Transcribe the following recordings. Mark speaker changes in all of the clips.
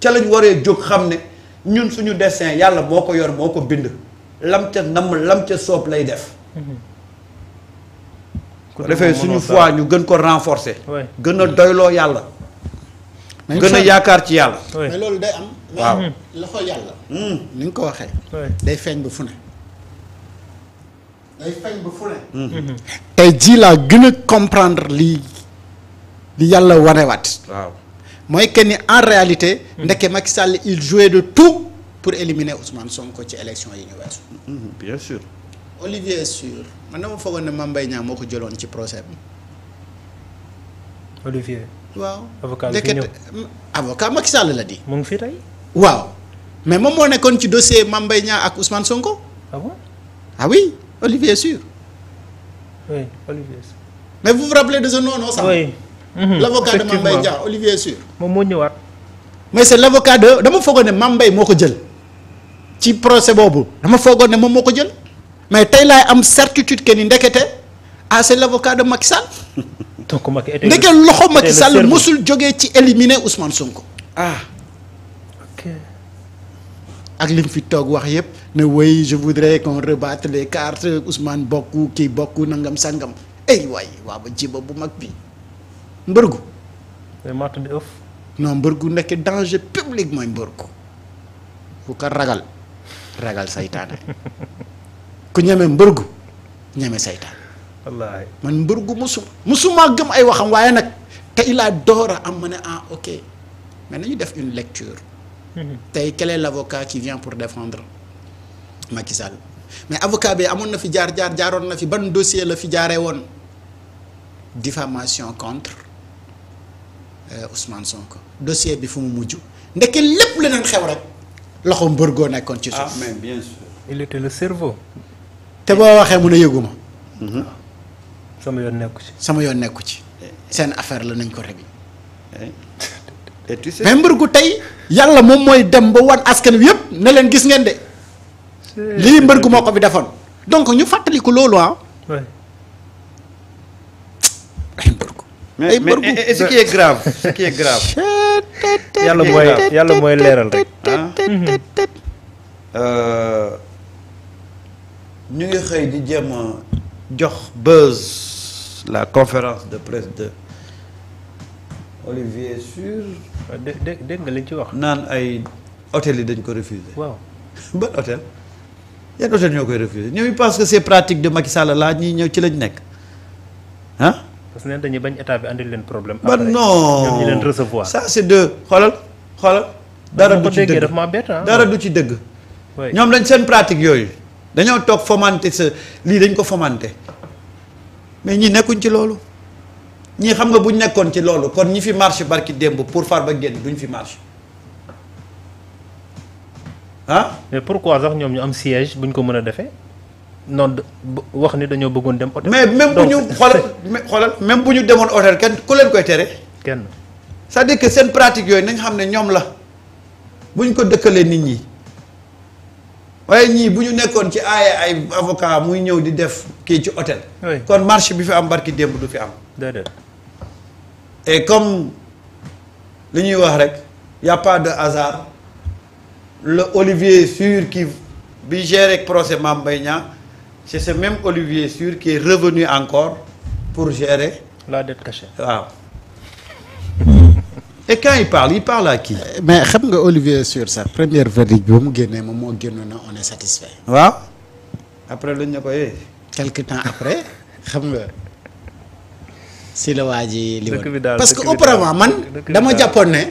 Speaker 1: ca lañ waree jóg xam ne ñun suñu destin yàlla moo ko yor moo ko bind lam ca namm lam ca soob lay def ko defee suñu foi ñu gën ko renforcer gën a doyloo yàlla gën a yaakaar ci yàlla
Speaker 2: mais loolu day am
Speaker 1: waaw
Speaker 2: loxo yàlla ni nga ko waxee day feeñ ba fu ne day feeñ ba fu ne tey jii laa gën a comprendre li yàlla wanewaat
Speaker 1: waaw
Speaker 2: mooy que ni en réalité ndeke Macky Sall il jouait de tout pour éliminer Ousmane Sonko ci élection yi ñu weesu
Speaker 1: bien sûr
Speaker 2: Olivier Sur man dama foogoon ne Mame Mbaye Niang moo ko jëloon ci procès bi
Speaker 3: Olivier
Speaker 2: waaw
Speaker 3: avocat bi fi ñëw
Speaker 2: avocat Macky Sall la di
Speaker 3: mu ngi fi tey
Speaker 2: waaw mais moom moo nekkoon ci dossier Mame Mbaye Niang ak Ousmane Sonko
Speaker 3: ah bon
Speaker 2: ah oui Olivier Sur
Speaker 3: oui Olivier
Speaker 2: mais vous vous rappelez de ce nom non ça
Speaker 3: oui
Speaker 2: l'avocat de Mame Mbaye Niang Olivier Sur
Speaker 3: moom moo ñëwaat
Speaker 2: mais c'est l'avocat de dama foogoon ne Mame Mbaye moo ko jël ci procès boobu dama foogoon ne moom moo ko jël mais tey laay am certitude que ni ndekete c'est l'avocat de Macky Sall
Speaker 3: donc Macky
Speaker 2: ndeke loxo Macky Sall mosul jógee ci éliminer Ousmane Sonko
Speaker 3: ok
Speaker 2: ak li mu fi toog wax yépp ne oui je voudrais qu'on rebatte les cartes Ousmane bokku kii bokku nangam sangam ay waay waa ba jiba bu mag bi mbërgu
Speaker 3: maa tudd ëf
Speaker 2: non mbërgu nekk danger public mooy mbërgu ku ko ragal saytaane ku ñeme mbërgu ñeme saytaane
Speaker 3: wallaahi
Speaker 2: man mbërgu musuma gëm ay waxam waaye nag te il a door a am ma ne ok mais nañu def une lecture tey quel est l'avocat qui vient pour défendre Macky Sall mais avocat bi amoon na fi jaaroon na fi ban dossier la fi jaaree woon diffamation contre Ousmane Sonko dossier bi fu mu mujj ndeke lépp leneen xew rek loxo mbërgoo nekkoon ci suuf.
Speaker 1: mais bien sûr.
Speaker 3: il était le cerveau.
Speaker 2: te boo waxee mu ne yëguma
Speaker 3: sama yoon nekku ci.
Speaker 2: sama yoon nekku ci seen affaire la nañ ko régler.
Speaker 1: et tu sais
Speaker 2: mais mbërgu tey yàlla moom mooy dem ba wan askan wi yëpp ne leen gis ngeen de. lii mbërgu moo ko fi defoon donc ñu fàttaliku loolu
Speaker 1: mais ce qui est grave
Speaker 3: yàlla mooy leeral rek.
Speaker 1: ñu ngi xëy di jéem a jox buzz la conférence de presse de Olivier Sur.
Speaker 3: dégg nga liñ ci wax.
Speaker 1: naan ay hôtel yi dañ ko refuser.
Speaker 3: waaw
Speaker 1: ban hôtel yan hôtel ñoo koy refuser ñoom parce que c'est pratique de Macky Sall laa ñii ñëw ci lañ nekk
Speaker 3: parce que neen dañuy bañ état bi andil leen problème.
Speaker 1: ba
Speaker 3: après
Speaker 1: non
Speaker 3: ñoom ñu leen recevoir.
Speaker 1: ça c'est de xoolal dara du ci dëgg
Speaker 3: daf maa bett
Speaker 1: dara du ci dëgg. ñoom dañ seen pratique yooyu dañoo toog fomenter sa lii dañ ko fomenter mais ñi nekkuñ ci loolu ñii xam nga buñ nekkoon ci loolu kon ñi fi marche barki démb pour Farba génn duñ fi marche
Speaker 3: mais pourquoi sax ñoom ñu am siège buñ ko mën a defee noonu wax ni dañoo bëggoon dem hôtel.
Speaker 1: mais même bu ñu xoolal même bu ñu demoon hôtel kenn ku leen koy tere.
Speaker 3: kenn
Speaker 1: c'est-à-dire que seen pratique yooyu nañ xam ne ñoom la buñ ko dëkkalee nit ñi waaye ñii bu ñu nekkoon ci ay avocat muy ñëw di def kii ci hôtel. kon marche bi fi am barki démb du fi am.
Speaker 3: déedéet.
Speaker 1: et comme li ñuy wax rek y a pas de hasard le Olivier Sur qui bi géré procès Mame Mbaye Niang c'est ce même Olivier Sur qui est revenu encore pour gérer
Speaker 3: la dette cachée.
Speaker 1: waaw. et quand il parle à qui.
Speaker 2: mais xam nga Olivier Sur sax première verdict bi ba mu génnee moom moo génnoon na on est satisfait.
Speaker 1: waaw après lañ ne ko yee.
Speaker 2: quelque temps après xam nga si la waa ji li woon
Speaker 3: daal
Speaker 2: parce que auparavant man dama jàppoon ne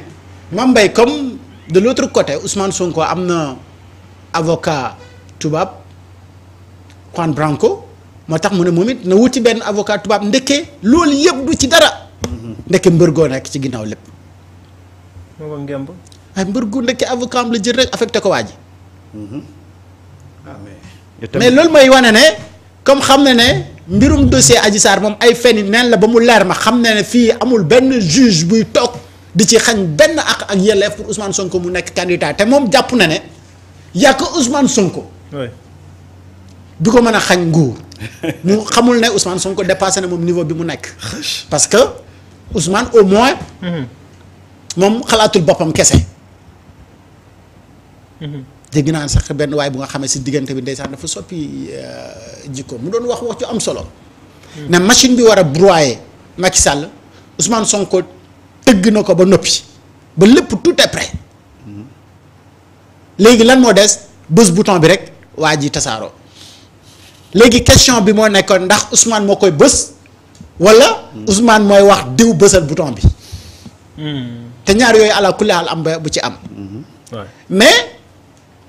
Speaker 2: Mame Mbaye comme de l'autre côté Ousmane Sonko am na avocat tubaab Juan Branco moo tax mu ne moom it na wuti benn avocat tubaab ndekkee loolu yëpp du ci dara. ndekke mbërgoo nekk ci ginnaaw lépp.
Speaker 3: moo ngemb.
Speaker 2: ay mbërgu ndekke avocat am la jël rek affecté ko waa ji.
Speaker 1: mais
Speaker 2: mais loolu mooy wane ne comme xam na ne mbirum dossier Adji Sarr moom ay fen yi neen la ba mu leer ma xam na ne fii amul benn juge buy toog di ci xañ benn ak yelleef pour Ousmane Sonko mu nekk candidat te moom jàpp na ne yaa ko Ousmane Sonko. bi ko mën a xañ nguur mu xamul ne Ousmane Sonko dépassé na moom niveau bi mu nekk. parce que Ousmane au moins. moom xalaatul boppam kese. dégg naa sax benn waay bu nga xamee si diggante bi ndeysaan dafa soppi jikko mu doon wax ci am solo. ne machine bi war a broyer Macky Sall Ousmane Sonko tëgg na ko ba noppi ba lépp tout est prêt léegi lan moo des bës bouton bi rek waa ji tasaaroo léegi question bi moo nekkoon ndax Ousmane moo koy bës wala Ousmane mooy wax diw bësal bouton bi. te ñaar yooyu ala kulli haal am ba bu ci am. mais.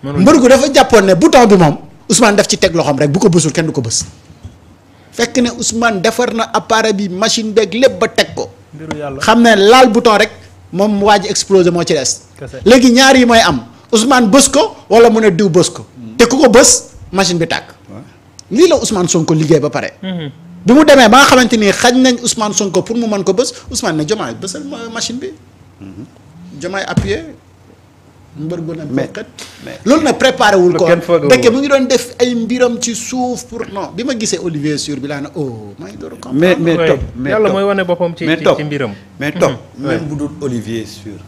Speaker 2: mbër gu dafa jàppoon ne bouton bi moom Ousmane daf ci teg loxoom rek bu ko bësul kenn du ko bës. fekk ne Ousmane defar na appareil bi machine beeg lépp ba teg ko. xam ne laal bouton rek moom waa ji explosé moo ci des. léegi ñaar yi mooy am Ousmane bës ko wala mu ne diw bës ko. te ku ko bës machine bi tàkk. lii la Ousmane Sonko liggéey ba pare. bi mu demee ba nga xamante ni xañ nañ Ousmane Sonko pour mu mën ko bës Ousmane ne Diomaye bësal machine bi. Diomaye appuyé. mbër gu ne loolu nag préparé wul ko dëkk mu ngi doon def ay mbiram ci suuf pour non bi ma gisee Olivier Sur bi laa ne oh maa ngi door a comprendre
Speaker 3: mais topp yàlla mooy wane boppam ci mbiram
Speaker 1: mais topp même bu dul Olivier Sur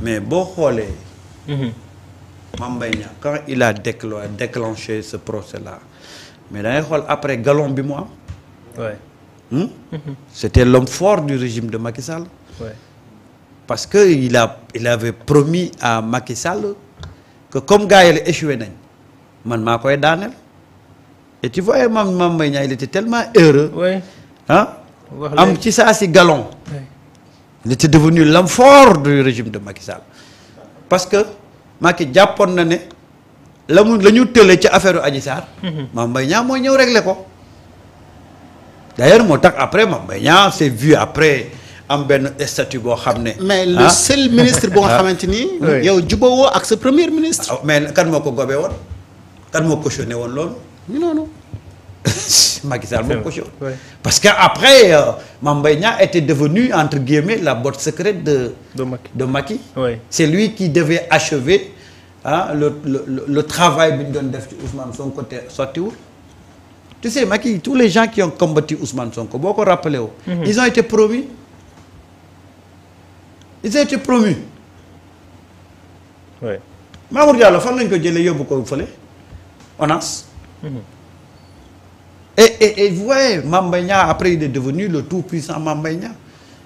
Speaker 1: mais boo xoolee Mame Mbaye Niang quand il a déclenché ce procès là mais da ngay xool après galon bi mu am c'était l'homme fort du régime de Macky Sall parce que il avait promis à Macky Sall que comme gars yi la échoué nañ man maa koy daaneel et tu vois Mame Mbaye Niang il était tellement heureux. am ci saa si galon. il était devenu l'homme fort du régime de Macky Sall parce que Macky jàppoon na ne la ñu tële ci affaire Adji Sarr. Mame Mbaye Niang mooy ñëw régler ko d'ailleurs moo tax après Mame Mbaye Niang s'est vu après. am benn statut boo xam ne.
Speaker 2: mais le seul ministre boo nga xamante ni. yow jubawoo ak sa premier ministre.
Speaker 1: mais kan moo ko gobee woon kan moo cautionné woon loolu.
Speaker 2: non.
Speaker 1: Macky Sall moo cautionné. parce que après Mame Mbaye Niang était devenu entre guillemets la botte secrète de Macky. C'est lui qui devait achever le travail bi ñu doon def ci Ousmane Sonko te sottiwul. tu sais Macky tous les gens qui ont combattu Ousmane Sonko boo ko rappelé woo. ils ont été promus. Ils ont été promus. Mamour Diallo fan lañ ko jëlee yóbbu ko fële ONAS. et vous voyez Mame Mbaye Niang après il est devenu le tout puissant Mame Mbaye Niang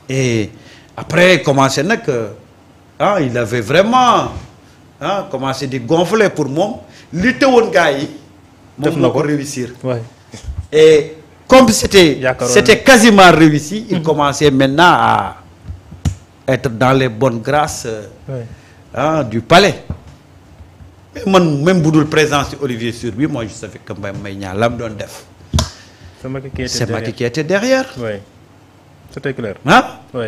Speaker 1: et après commencé nag il avait vraiment commencé di gonfler pour moom li teewoon gars yi. moom moo ko réussir. et comme c'était quasiment réussi. il commençait maintenant à être dans les bonnes grâces du palais. mais man même bu dul présence de Olivier Sur bi moi je savais que Mbaye Niang la mu doon def. c'est Macky qui était derrière.
Speaker 3: Oui, c'était clair.
Speaker 1: Oui.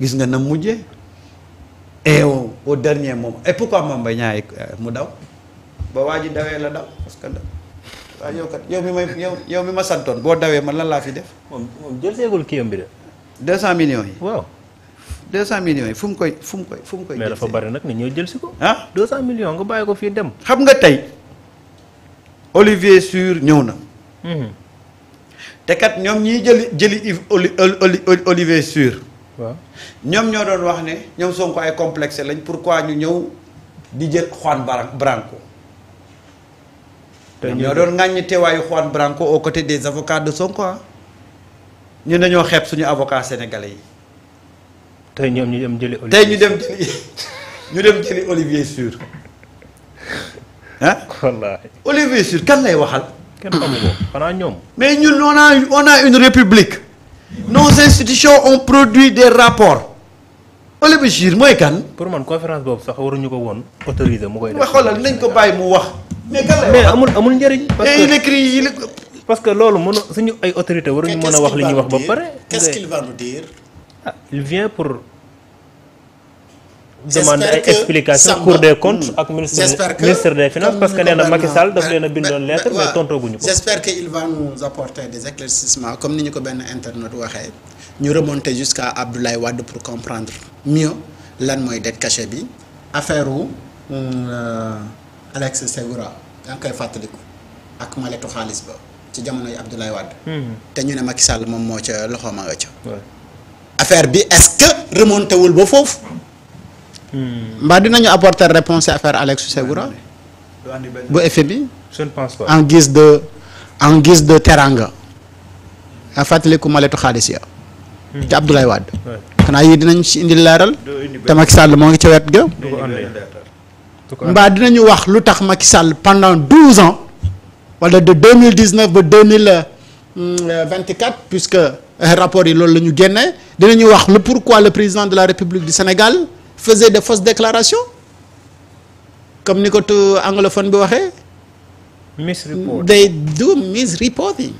Speaker 1: gis nga na mujjee. et au dernier moment et pourquoi Mbaye Niang mu daw ba waa ji dawee la daw parce que waaw yow kat yow mi ma santoon boo dawee man lan laa fi def.
Speaker 3: moom jël seegul kii am bi de.
Speaker 1: 200 millions yi.
Speaker 3: waaw.
Speaker 1: 200 millions yi fu mu koy.
Speaker 3: mais dafa bari nag ni ñoo jël si ko.
Speaker 1: 200
Speaker 3: millions nga bàyyi ko fii dem.
Speaker 1: xam nga tey Olivier Sur ñëw na. te kat ñoom ñiy jëli Olivier Sur.
Speaker 3: waaw
Speaker 1: ñoom ñoo doon wax ne ñoom Sonko ay complexe lañ pourquoi ñu ñëw di jël Juan Branco. te ñoo doon ŋàññi teewaayu Juan Branco aux côtés des avocats de Sonko ñu dañoo xeeb suñu avocat sénégalais yi.
Speaker 3: tey ñoom ñu dem jëli.
Speaker 1: ñu dem jëli Olivier Sur
Speaker 3: wallaahi.
Speaker 1: Olivier Sur kan lay waxal.
Speaker 3: kenn xamu ko xanaa ñoom.
Speaker 1: mais ñun on a une république. nos institutions ont produit des rapports. Olivier Sur mooy kan.
Speaker 3: pour man conférence boobu sax waruñu ko woon autoriser mu koy def.
Speaker 1: xoolal nañ ko bàyyi mu wax. mais kan lay
Speaker 3: mais
Speaker 1: waxal
Speaker 3: amul njëriñ.
Speaker 1: parce que
Speaker 3: parce que loolu suñu ay autorité waruñu mën a wax li ñuy wax ba pare.
Speaker 2: qu'est-ce qu'il va nous dire.
Speaker 3: Il vient pour demander ay explications Cour des comptes ak ministre des finances parce que nee na Macky Sall daf leen a bindoon lettre mais tontooguñu ko.
Speaker 2: j'espère que il va nous apporter des éclaircissements comme ni ñu ko benn internet waxee ñu remonter jusqu'à Abdoulaye Wade pour comprendre mieux lan mooy dette cachée bi affaire Alex Segura yaa ngi koy fàttaliku ak maletu xaalis ba ci jamonoy Abdoulaye Wade. te ñu ne Macky Sall moom moo ca loxoom a nga ca. affaire bi est-ce que remonté wul ba foofu mbaa dinañu apporter réponse à affaire Alex Segura bu FMI.
Speaker 3: je ne pense pas.
Speaker 2: en guise de teranga. a fàttaliku maletu xaalis ya ci Abdoulaye Wade. xanaa yii dinañ ci indi leeral. te Macky Sall moo ngi ca wet ga. mbaa dinañu wax lu tax Macky Sall pendant 12 ans wala de 2019 ba 2024 puisque rapport yi loolu la ñu génnee dinañu wax le pourquoi le président de la République du Sénégal faisait de fausses déclarations comme ni ko anglophone bi waxee.
Speaker 3: misreport.
Speaker 2: they do misreporting.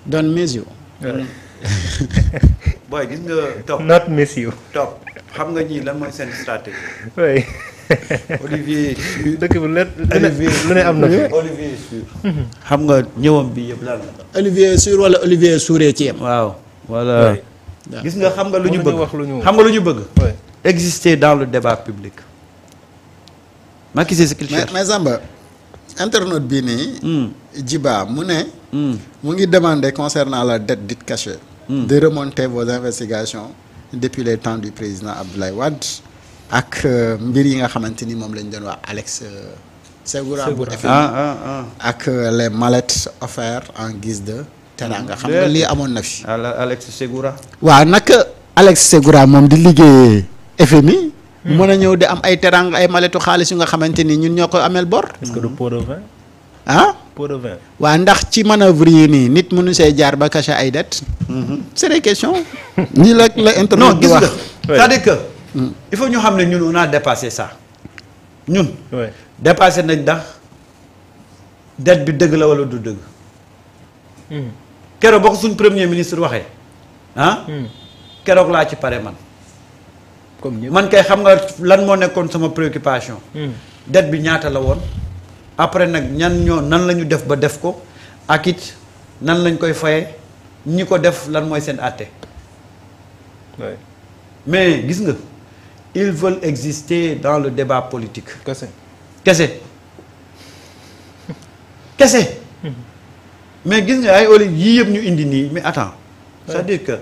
Speaker 2: don't miss you.
Speaker 1: booy gis nga topp.
Speaker 3: not miss you.
Speaker 1: topp xam nga ñii lan mooy seen stratégie.
Speaker 3: oui.
Speaker 1: Olivier Sur.
Speaker 3: dëkk bi lu ne am na fi.
Speaker 1: Olivier Sur. xam nga ñëwam bi yëpp lan la.
Speaker 2: Olivier Sur wala Olivier Souré ci yem.
Speaker 1: waaw voilà. gis nga xam nga lu ñu bëgg xam nga lu ñu bëgg. exister dans le débat public. Macky c'est ce qu'il cherche.
Speaker 2: mais Samba internaute bii nii. Djiba mu ne. mu ngi demander concernant la dette dite cachée. de remonter vos investigations depuis les temps du président Abdoulaye Wade ak mbir yi nga xamante ni moom lañ doon wax Alex Segura bu FMI ak les mallettes offertes en guise de teranga xam nga lii amoon na fi.
Speaker 1: Alex Segura.
Speaker 2: waaw naka Alex Segura moom di liggéey FMI. mën a ñëw di am ay teranga ay mallettu xaalis yu nga xamante ni ñun ñoo ko ameel bor.
Speaker 3: est-ce que du pot de vin.
Speaker 2: ah.
Speaker 3: pot de vin.
Speaker 2: waa ndax ci manœuvre yi nii nit mënu see jaar ba cacher ay dettes. c'est des questions. nii la internet
Speaker 1: non
Speaker 2: di
Speaker 1: gis
Speaker 2: wax
Speaker 1: nga c'est-à-dire que. il faut ñu xam ne ñun on a dépassé ça. ñun. dépassé nañ ndax dette bi dëgg la wala du dëgg. keroog boo ko suñ premier ministre waxee. keroog laa ci pare man.
Speaker 3: comme ñëpp
Speaker 1: man kay xam nga lan moo nekkoon sama préoccupation. dette bi ñaata la woon. après nag nan la ñu def ba def ko ak it nan lañ koy faye ñi ko def lan mooy seen àtte. mais gis nga ils veulent exister dans le débat politique. kese mais gis nga ay olive yii yëpp ñu indi nii mais attends c'est-à-dire que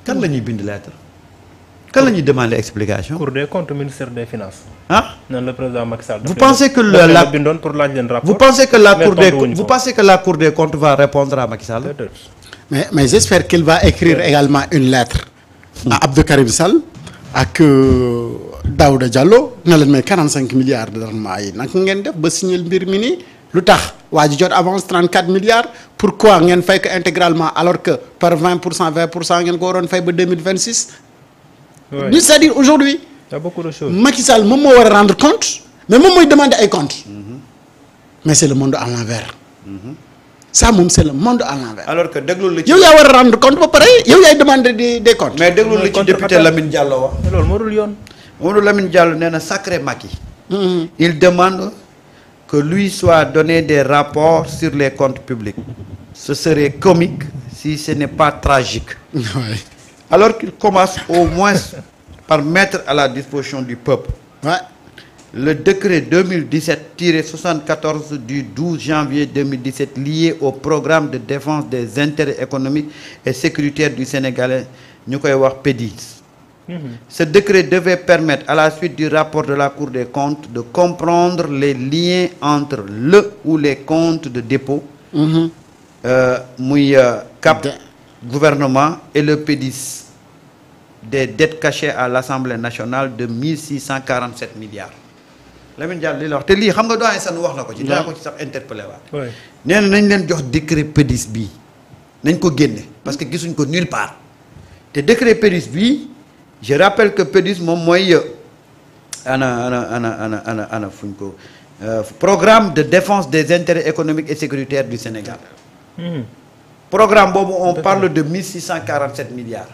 Speaker 1: kan la ñuy bind lettre kan la ñuy demander explication.
Speaker 3: Cour des comptes ministère des finances. nan le président Macky Sall.
Speaker 1: vous pensez que la bindoon pour laaj leen rapport. vous pensez que la cour des comptes va répondre à Macky Sall.
Speaker 2: mais j'espère qu'il va écrire également une lettre. à Abdou Karim Sall ak Daouda Diallo ne leen may 45 milliards de rendement yi nag ngeen def ba signer mbir mi nii lu tax waa ji jot avance 34 milliards pourquoi ngeen fay ko intégralement alors que par 20% ngeen ko waroon fay ba 2026. oui c'est-à-dire aujourd'hui
Speaker 3: y a beaucoup de choses.
Speaker 2: Macky Sall moom moo war a rendre compte mais moom mooy demander ay comptes. mais c'est le monde à l'envers. ça moom c'est le monde à l'envers.
Speaker 1: alors que déglu la ci
Speaker 2: yow yaa war a rendre compte ba pare yow yaay demander des comptes.
Speaker 1: mais déglu la ci député Lamine Diallo wax.
Speaker 3: loolu moo dul yoon.
Speaker 1: Mamadou Lamine Diallo nee na sacré Macky. il demande que lui soit donné des rapports sur les comptes publics. ce serait comique si ce n'est pas tragique.
Speaker 2: oui.
Speaker 1: alors qu'il commence au moins par mettre à la disposition du peuple.
Speaker 2: Ouais.
Speaker 1: Le décret 2017-74 du 12 janvier 2017 lié au programme de défense des intérêts économiques et sécuritaires du Sénégalais, ñu koy wax PEDIS. Ce décret devait permettre, à la suite du rapport de la Cour des comptes, de comprendre les liens entre le ou les comptes de dépôt, muy CAP, gouvernement, et le PEDIS, des dettes cachées à l'Assemblée nationale de 1647 milliards. Lamine Diallo li la wax te lii xam nga doyen Sane wax na ko ci. dinaa ko ci sax interpellé waat. nee na nañ leen jox décret PEDIS bii nañ ko génne parce que gisuñ ko nulle part te décret PEDIS bii je rappelle que PEDIS moom mooy ana fuñ ko programme de défense des intérêts économiques et sécuritaires du Sénégal. programme boobu on parle de 1647 milliards.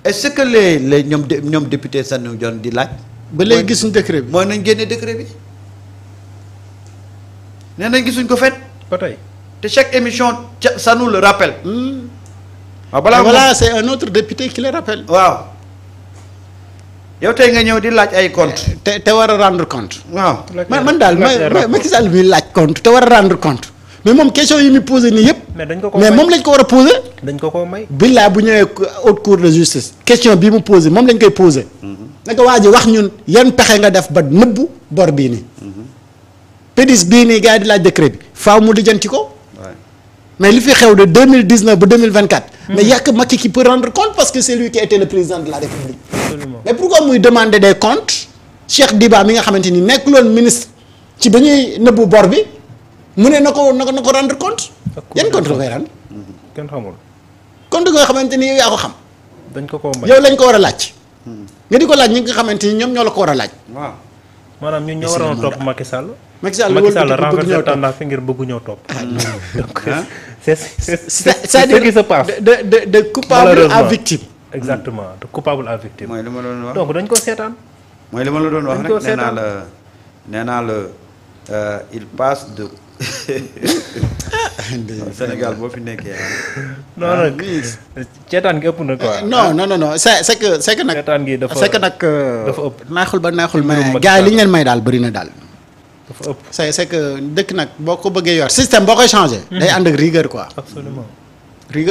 Speaker 1: est-ce que les ñoom député Sane Dione di laaj.
Speaker 2: ba léegi gisuñ décret bi.
Speaker 1: mooy nañ génne décret bi nee nañ gisuñ ko fet
Speaker 3: ba tey
Speaker 1: te chaque émission ça nous le rappelle.
Speaker 2: waaw voilà c'est un autre député qui le rappelle.
Speaker 1: waaw yow tey nga ñëw di laaj ay compte
Speaker 2: te war a rendre compte.
Speaker 1: waaw
Speaker 2: man daal Macky Sall mi laaj compte te war a rendre compte mais moom question yi muy posé nii yëpp. mais moom lañ ko war a posé.
Speaker 3: dañ ko may.
Speaker 2: billaay bu ñëwee haute cour de justice question bii mu posé moom lañ koy posé. naka waa ji wax ñun yan pexe nga def ba nëbbu bor bii nii. pédis bii nii gars yi di laaj décret bi faaw mu lijjanti ko. mais li fi xew de 2019 ba 2024. mais y a que Macky qui peut rendre compte parce que c'est lui qui a été le président de la République. Absolument. Mais pourquoi muy demander des comptes Cheikh Diba mi nga xamante ni nekkuloon ministre ci ba ñuy nëbbu bor bi mu ne na ko rendre compte. yan compte la koy rendre.
Speaker 3: kenn xamul.
Speaker 2: compte nga xamante ni yow yaa ko xam.
Speaker 3: dañ ko may
Speaker 2: yow lañ ko war a laaj. nga di ko laaj ñi nga xamante ni ñoom ñoo la ko war a laaj.
Speaker 1: waaw
Speaker 3: maanaam ñun ñoo waroon topp Macky Sall.
Speaker 2: Macky Sall
Speaker 3: renversé tendance fi ngir bëgg ñëw topp. donc c'est ce qui se passe.
Speaker 2: de coupable à victime.
Speaker 3: exactement de coupable à victime.
Speaker 1: mooy li ma doon wax
Speaker 3: donc dañ ko seetaan.
Speaker 1: mooy li ma la doon wax rek nee naa la il passe de. Sénégal boo fi nekkee.
Speaker 3: non nag ceetaan gi ëpp na quoi.
Speaker 2: non c'est que nag.
Speaker 3: ceetaan gi dafa dafa ëpp.
Speaker 2: neexul ba neexul mais gars yi li ñu leen may daal bëri na daal.
Speaker 3: dafa ëpp
Speaker 2: c'est que dëkk nag boo ko bëggee yor système boo koy changer. day ànd ak rigueur quoi.
Speaker 3: absolument
Speaker 2: rigueur.